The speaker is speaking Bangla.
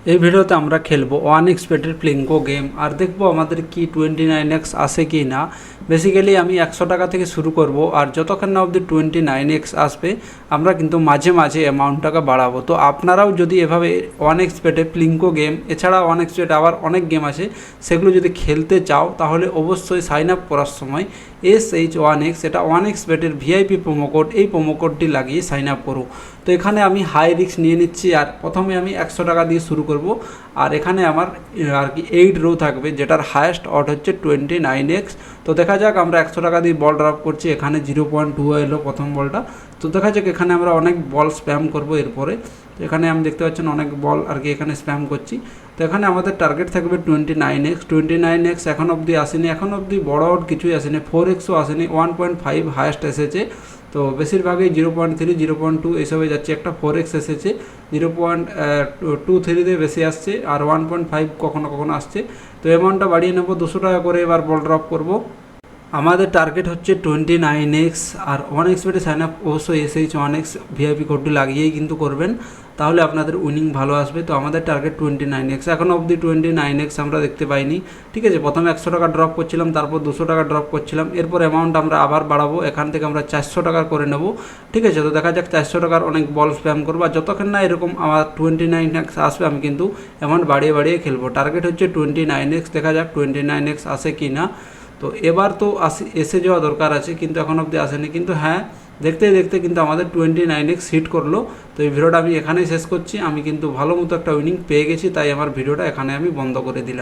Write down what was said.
এই ভিডিওতে আমরা খেলবো 1x বেটের প্লিঙ্কো গেম আর দেখবো আমাদের কি 29x আসে কি না। বেসিক্যালি আমি 100 টাকা থেকে শুরু করব আর যতক্ষণ না অবধি 29x আসবে আমরা কিন্তু মাঝে মাঝে অ্যামাউন্টটাকে বাড়াবো। তো আপনারাও যদি এভাবে 1x বেটে প্লিঙ্কো গেম এছাড়া 1x বেট আবার অনেক গেম আছে সেগুলো যদি খেলতে চাও তাহলে অবশ্যই সাইন আপ করার সময় SH1X এটা 1x বেটের ভিআইপি প্রোমো কোড, এই প্রোমো কোডটি লাগিয়ে সাইন আপ করো। তো এখানে আমি হাই রিস্ক নিয়ে নিচ্ছি আর প্রথমে আমি 100 টাকা দিয়ে শুরু করব। আর এখানে আমার আর কি 8 রো থাকবে যেটার হায়েস্ট অড হচ্ছে 29x। তো দেখা যাক আমরা 100 টাকা দিয়ে বল ড্রপ করছি, এখানে 0.2 এলো প্রথম বলটা। তো দেখা যাক এখানে আমরা অনেক বল স্প্যাম করব এরপরে। তো এখানে আমি দেখতে পাচ্ছেন অনেক বল আর কি এখানে স্প্যাম করছি। তো এখানে আমাদের টার্গেট থাকবে 29x এখন অবধি আসেনি, এখন অবধি বড় আউট কিছুই আসেনি, 4xও আসেনি, 1.5 হায়েস্ট এসেছে। তো বেশিরভাগই 0.3 0.2 এইসবে যাচ্ছে, একটা 4x এসেছে, 0.23 বেশি আসছে আর 1.5 কখনো কখনো আসছে। তো অ্যামাউন্টটা বাড়িয়ে নেবো 200 টাকা করে, এবার বল ড্রপ করব। আমাদের টার্গেট হচ্ছে 29x আর 1x বেটে সাইন আপ অবশ্যই SH1X ভিআইপি কোডটি লাগিয়েই কিন্তু করবেন, তাহলে আপনাদের উইনিং ভালো আসবে। তো আমাদের টার্গেট 29x, এখন অবধি 29x আমরা দেখতে পাইনি। ঠিক আছে, প্রথমে 100 টাকা ড্রপ করছিলাম, তারপর 200 টাকা ড্রপ করছিলাম, এরপর অ্যামাউন্ট আমরা আবার বাড়াবো, এখান থেকে আমরা 400 টাকার করে নেব। ঠিক আছে, তো দেখা যাক 400 টাকার অনেক বল স্প্যাম করবো আর যতক্ষণ না এরকম আমার 29x আসবে আমি কিন্তু অ্যামাউন্ট বাড়িয়ে বাড়িয়ে খেলবো। টার্গেট হচ্ছে 29x, দেখা যাক 29x আসে কি না। তো এবার তো এসে যাওয়া দরকার আছে কিন্তু এখন অবধি আসেনি, কিন্তু হ্যাঁ দেখতে দেখতে কিন্তু আমাদের 29x হিট করলো। তো এই ভিডিওটা আমি এখানেই শেষ করছি, আমি কিন্তু ভালো মতো একটা উইনিং পেয়ে গেছি, তাই আমার ভিডিওটা এখানে আমি বন্ধ করে দিলাম।